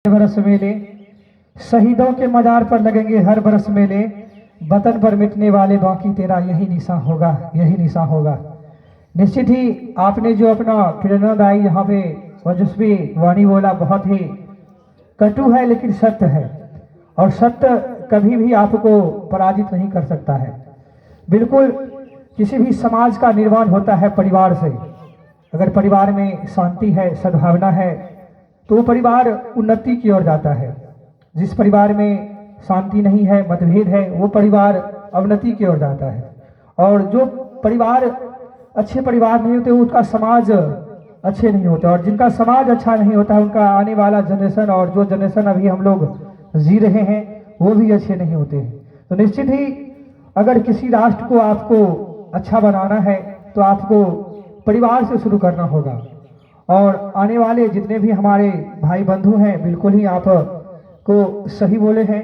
बरस मेले, शहीदों के मजार पर लगेंगे हर बरस मेले, वतन पर मिटने वाले बाकी तेरा यही निशान होगा, यही निशान होगा। निश्चित ही आपने जो अपना प्रेरणादायी यहाँ पे वजस्वी वाणी बोला, बहुत ही कटु है लेकिन सत्य है, और सत्य कभी भी आपको पराजित नहीं कर सकता है। बिल्कुल किसी भी समाज का निर्माण होता है परिवार से। अगर परिवार में शांति है, सद्भावना है, तो वो परिवार उन्नति की ओर जाता है। जिस परिवार में शांति नहीं है, मतभेद है, वो परिवार अवनति की ओर जाता है। और जो परिवार अच्छे परिवार नहीं होते, उसका समाज अच्छे नहीं होता, और जिनका समाज अच्छा नहीं होता है, उनका आने वाला जनरेशन और जो जनरेशन अभी हम लोग जी रहे हैं वो भी अच्छे नहीं होते हैं। तो निश्चित ही अगर किसी राष्ट्र को आपको अच्छा बनाना है तो आपको परिवार से शुरू करना होगा। और आने वाले जितने भी हमारे भाई बंधु हैं, बिल्कुल ही आप को सही बोले हैं,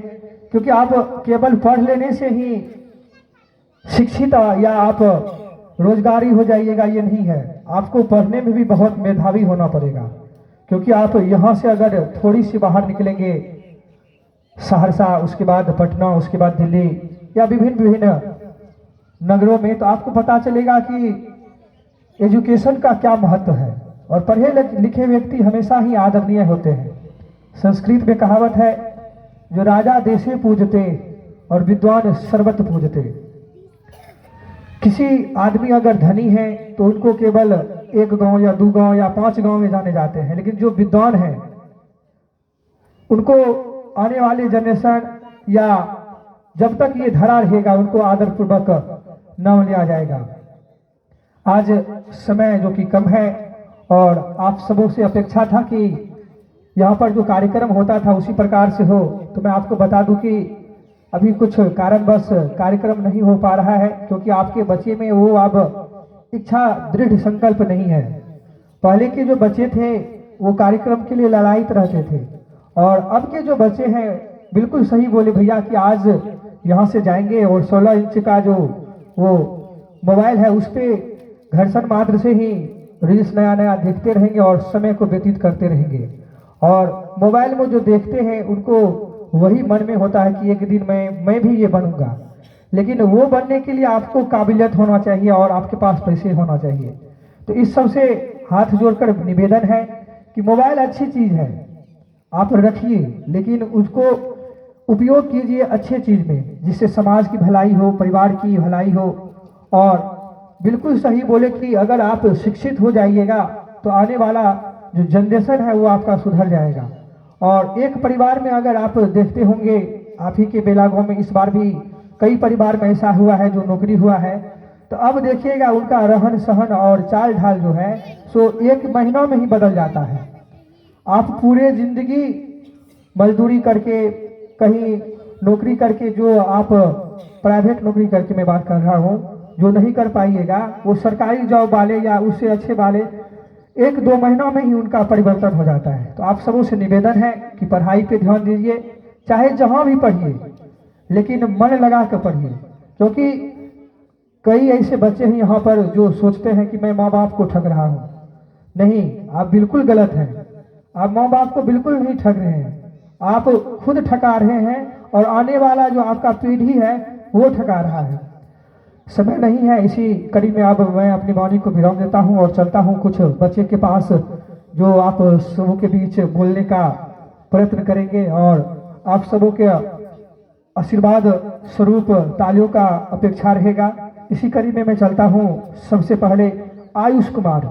क्योंकि आप केवल पढ़ लेने से ही शिक्षित या आप रोजगारी हो जाइएगा, ये नहीं है। आपको पढ़ने में भी बहुत मेधावी होना पड़ेगा, क्योंकि आप यहाँ से अगर थोड़ी सी बाहर निकलेंगे, सहरसा, उसके बाद पटना, उसके बाद दिल्ली या विभिन्न विभिन्न नगरों में, तो आपको पता चलेगा कि एजुकेशन का क्या महत्व है। और पढ़े लिखे व्यक्ति हमेशा ही आदरणीय होते हैं। संस्कृत में कहावत है, जो राजा देशे पूजते और विद्वान सर्वत्र पूजते। किसी आदमी अगर धनी है तो उनको केवल एक गांव या दो गांव या 5 गांव में जाने जाते हैं, लेकिन जो विद्वान है उनको आने वाले जनरेशन या जब तक ये धरा रहेगा उनको आदर पूर्वक नाम लिया जाएगा। आज समय जो कि कम है, और आप सबों से अपेक्षा था कि यहाँ पर जो कार्यक्रम होता था उसी प्रकार से हो, तो मैं आपको बता दूं कि अभी कुछ कारणवश कार्यक्रम नहीं हो पा रहा है, क्योंकि आपके बच्चे में वो अब इच्छा, दृढ़ संकल्प नहीं है। पहले के जो बच्चे थे वो कार्यक्रम के लिए ललायित रहते थे, और अब के जो बच्चे हैं बिल्कुल सही बोले भैया कि आज यहाँ से जाएंगे और 16 इंच का जो वो मोबाइल है उस पर घर्षण मात्र से ही रील्स नया नया देखते रहेंगे और समय को व्यतीत करते रहेंगे। और मोबाइल में जो देखते हैं उनको वही मन में होता है कि एक दिन मैं भी ये बनूंगा, लेकिन वो बनने के लिए आपको काबिलियत होना चाहिए और आपके पास पैसे होना चाहिए। तो इस सब से हाथ जोड़कर निवेदन है कि मोबाइल अच्छी चीज है, आप रखिए, लेकिन उसको उपयोग कीजिए अच्छे चीज में, जिससे समाज की भलाई हो, परिवार की भलाई हो। और बिल्कुल सही बोले कि अगर आप शिक्षित हो जाइएगा तो आने वाला जो जनरेशन है वो आपका सुधर जाएगा। और एक परिवार में अगर आप देखते होंगे, आप ही के बेला गांव में इस बार भी कई परिवार में ऐसा हुआ है जो नौकरी हुआ है, तो अब देखिएगा उनका रहन सहन और चाल ढाल जो है सो 1 महीना में ही बदल जाता है। आप पूरे जिंदगी मजदूरी करके, कहीं नौकरी करके, जो आप प्राइवेट नौकरी करके मैं बात कर रहा हूँ, जो नहीं कर पाइएगा, वो सरकारी जॉब वाले या उससे अच्छे वाले 1-2 महीनों में ही उनका परिवर्तन हो जाता है। तो आप सबों से निवेदन है कि पढ़ाई पे ध्यान दीजिए, चाहे जहां भी पढ़िए, लेकिन मन लगा कर पढ़िए, क्योंकि कई ऐसे बच्चे हैं यहाँ पर जो सोचते हैं कि मैं माँ बाप को ठग रहा हूँ। नहीं, आप बिल्कुल गलत हैं। आप माँ बाप को बिल्कुल नहीं ठग रहे हैं, आप खुद ठगा रहे हैं, और आने वाला जो आपका पीढ़ी है वो ठगा रहा है। समय नहीं है, इसी कड़ी में अब मैं अपनी वाणी को विराम देता हूं और चलता हूं कुछ बच्चे के पास, जो आप सबों के बीच बोलने का प्रयत्न करेंगे, और आप सबों के आशीर्वाद स्वरूप तालियों का अपेक्षा रहेगा। इसी कड़ी में मैं चलता हूं। सबसे पहले आयुष कुमार।